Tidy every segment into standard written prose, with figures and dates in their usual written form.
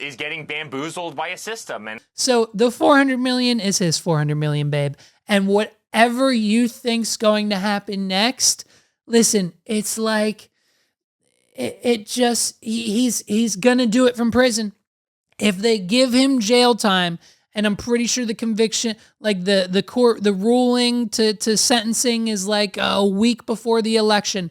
is getting bamboozled by a system. And so the 400 million is his 400 million, babe. And whatever you think's going to happen next, listen, it's like he's gonna do it from prison. If they give him jail time, and I'm pretty sure the conviction, like the court, the ruling to sentencing is like a week before the election.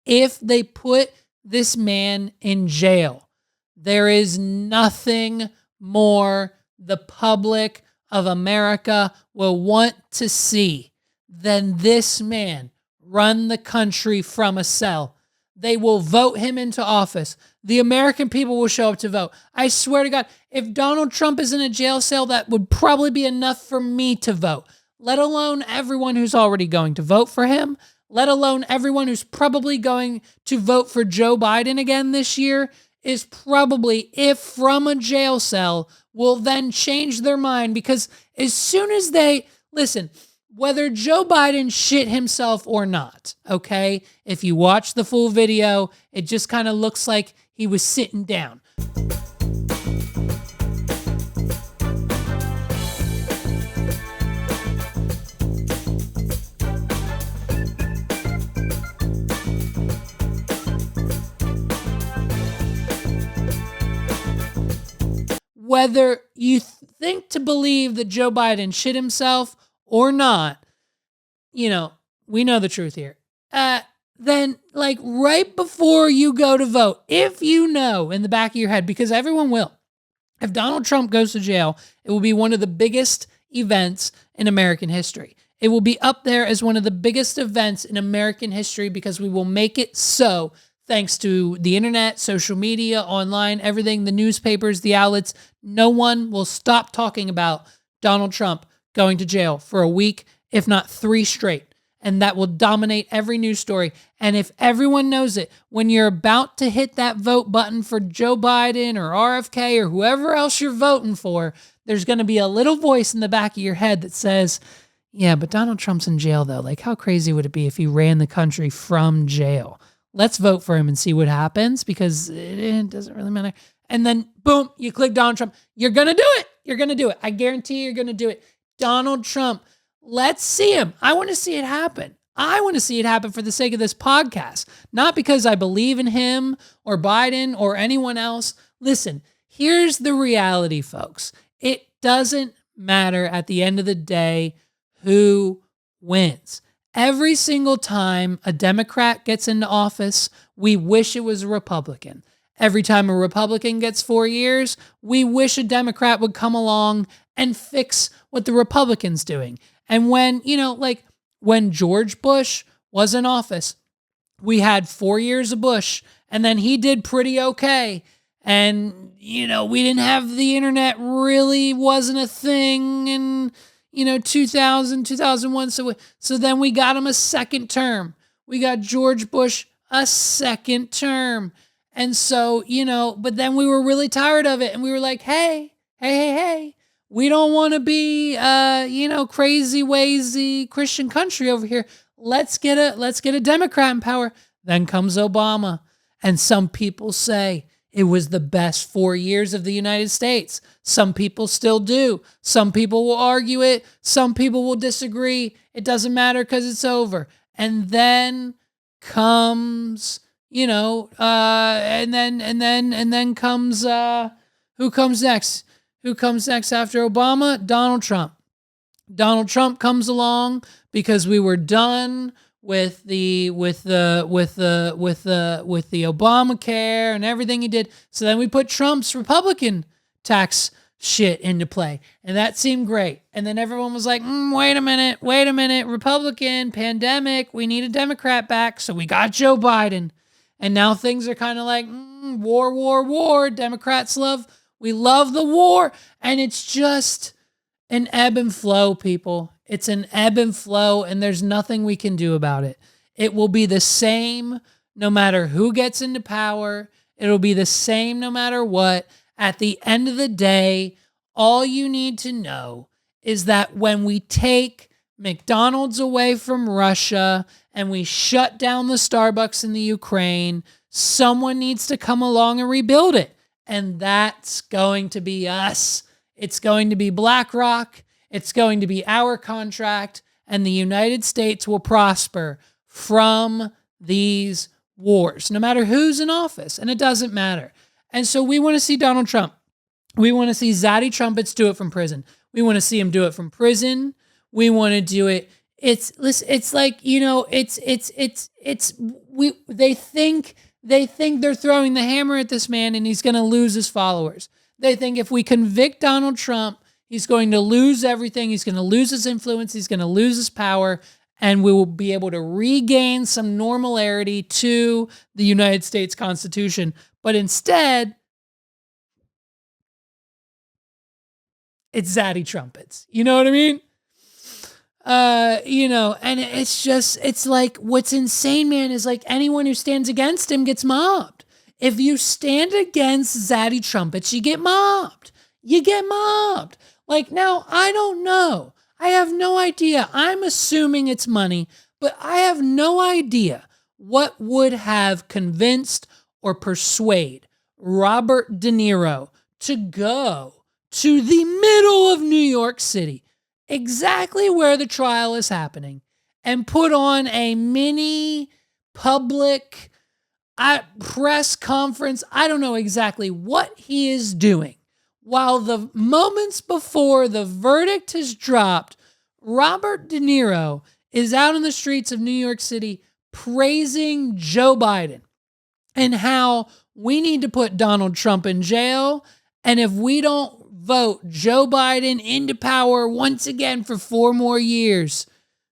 If they put this man in jail, there is nothing more the public of America will want to see than this man run the country from a cell. They will vote him into office. The American people will show up to vote. I swear to God, if Donald Trump is in a jail cell, that would probably be enough for me to vote, let alone everyone who's already going to vote for him, let alone everyone who's probably going to vote for Joe Biden again this year is probably, if from a jail cell, will then change their mind, because as soon as they, listen, whether Joe Biden shit himself or not, okay? If you watch the full video, it just kind of looks like he was sitting down. Whether you think to believe that Joe Biden shit himself or not, you know, we know the truth here. Then, like, right before you go to vote, if you know in the back of your head, because everyone will, if Donald Trump goes to jail, it will be one of the biggest events in American history. It will be up there as one of the biggest events in American history, because we will make it so, thanks to the internet, social media, online, everything, the newspapers, the outlets. No one will stop talking about Donald Trump going to jail for a week, if not 3 straight. And that will dominate every news story. And if everyone knows it, when you're about to hit that vote button for Joe Biden or RFK or whoever else you're voting for, there's going to be a little voice in the back of your head that says, yeah, but Donald Trump's in jail though. Like, how crazy would it be if he ran the country from jail? Let's vote for him and see what happens, because it doesn't really matter. And then boom, you click Donald Trump. You're going to do it. You're going to do it. I guarantee you're going to do it. Donald Trump. Let's see him. I want to see it happen. I want to see it happen for the sake of this podcast, not because I believe in him or Biden or anyone else. Listen, here's the reality, folks. It doesn't matter at the end of the day who wins. Every single time a Democrat gets into office, we wish it was a Republican. Every time a Republican gets 4 years, we wish a Democrat would come along and fix what the Republican's doing. And when, like when George Bush was in office, we had 4 years of Bush, and then he did pretty okay. And, we didn't have the internet, really wasn't a thing in, 2000, 2001. So then we got him a second term. We got George Bush a second term. And so, but then we were really tired of it. And we were like, hey, we don't want to be, crazy, wazy Christian country over here. Let's get a Democrat in power. Then comes Obama. And some people say it was the best 4 years of the United States. Some people still do. Some people will argue it. Some people will disagree. It doesn't matter because it's over. And then comes, and then comes, who comes next? Who comes next after Obama? Donald Trump. Donald Trump comes along because we were done with the Obamacare and everything he did. So then we put Trump's Republican tax shit into play, and that seemed great. And then everyone was like, wait a minute, Republican, pandemic, we need a Democrat back. So we got Joe Biden. And now things are kind of like, war. Democrats we love the war. And it's just an ebb and flow, people. It's an ebb and flow, and there's nothing we can do about it. It will be the same no matter who gets into power. It'll be the same no matter what. At the end of the day, all you need to know is that when we take McDonald's away from Russia and we shut down the Starbucks in the Ukraine, someone needs to come along and rebuild it. And that's going to be us. It's going to be BlackRock. It's going to be our contract. And the United States will prosper from these wars, no matter who's in office. And it doesn't matter. And so we want to see Donald Trump. We want to see Zatty Trumpets do it from prison. We want to see him do it from prison. We want to do it. It's like, you know, they think they're throwing the hammer at this man and he's going to lose his followers. They think if we convict Donald Trump, he's going to lose everything. He's going to lose his influence. He's going to lose his power. And we will be able to regain some normality to the United States Constitution. But instead, it's Zatty Trumpets. You know what I mean? You know, and it's like, what's insane, man, is like anyone who stands against him gets mobbed. If you stand against Zatty Trumpets, you get mobbed. You get mobbed. Like, now, I don't know. I have no idea. I'm assuming it's money, but I have no idea what would have convinced or persuade Robert De Niro to go to the middle of New York City, exactly where the trial is happening, and put on a mini public press conference. I don't know exactly what he is doing. While the moments before the verdict has dropped, Robert De Niro is out on the streets of New York City praising Joe Biden and how we need to put Donald Trump in jail. And if we don't vote Joe Biden into power once again for 4 more years,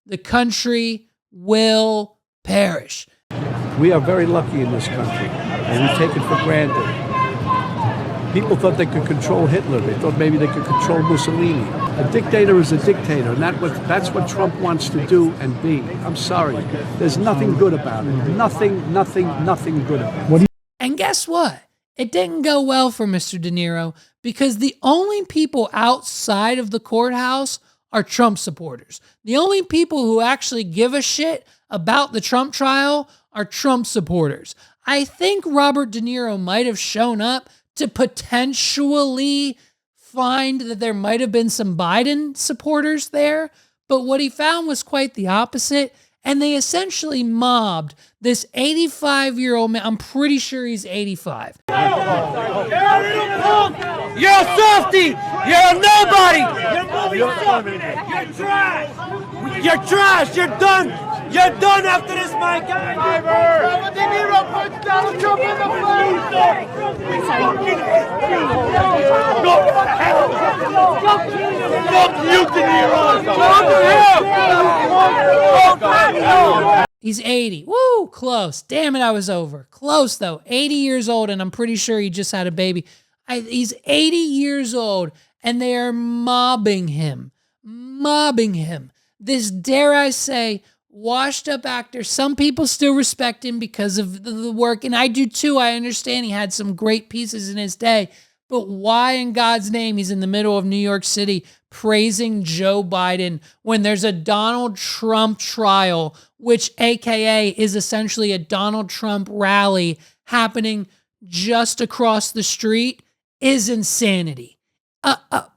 the country will perish. We are very lucky in this country, and we take it for granted. People thought they could control Hitler. They thought maybe they could control Mussolini. A dictator is a dictator, and that's what Trump wants to do and be. I'm sorry. There's nothing good about it. Nothing good about it. And guess what? It didn't go well for Mr. De Niro because the only people outside of the courthouse are Trump supporters. The only people who actually give a shit about the Trump trial are Trump supporters. I think Robert De Niro might have shown up to potentially find that there might have been some Biden supporters there, but what he found was quite the opposite. And they essentially mobbed this 85-year-old man. I'm pretty sure he's 85. You're a softie! You're a nobody! You're trash! You're trash! You're done! You're done after this, my guy! Robert De Niro punched Donald Trump in the face! Fuck you, De Niro! He's 80. Woo, close. Damn it, I was over. Close, though. 80 years old, and I'm pretty sure he just had a baby. He's 80 years old, and they are mobbing him. Mobbing him. This, dare I say, washed-up actor. Some people still respect him because of the work, and I do too. I understand he had some great pieces in his day, but why in God's name he's in the middle of New York City praising Joe Biden when there's a Donald Trump trial, which AKA is essentially a Donald Trump rally happening just across the street, is insanity.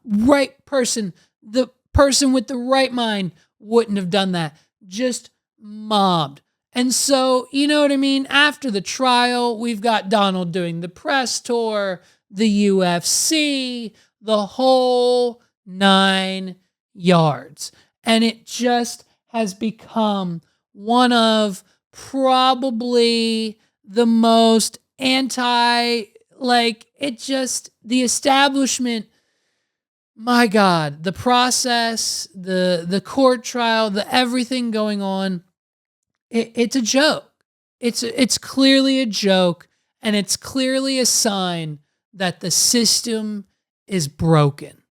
Right person, the person with the right mind wouldn't have done that. Just mobbed. And so, you know what I mean? After the trial, we've got Donald doing the press tour, the UFC, the whole 9 yards. And it just has become one of probably the most the establishment, my God, the process, the court trial, the everything going on, it's a joke. It's clearly a joke, and it's clearly a sign that the system is broken.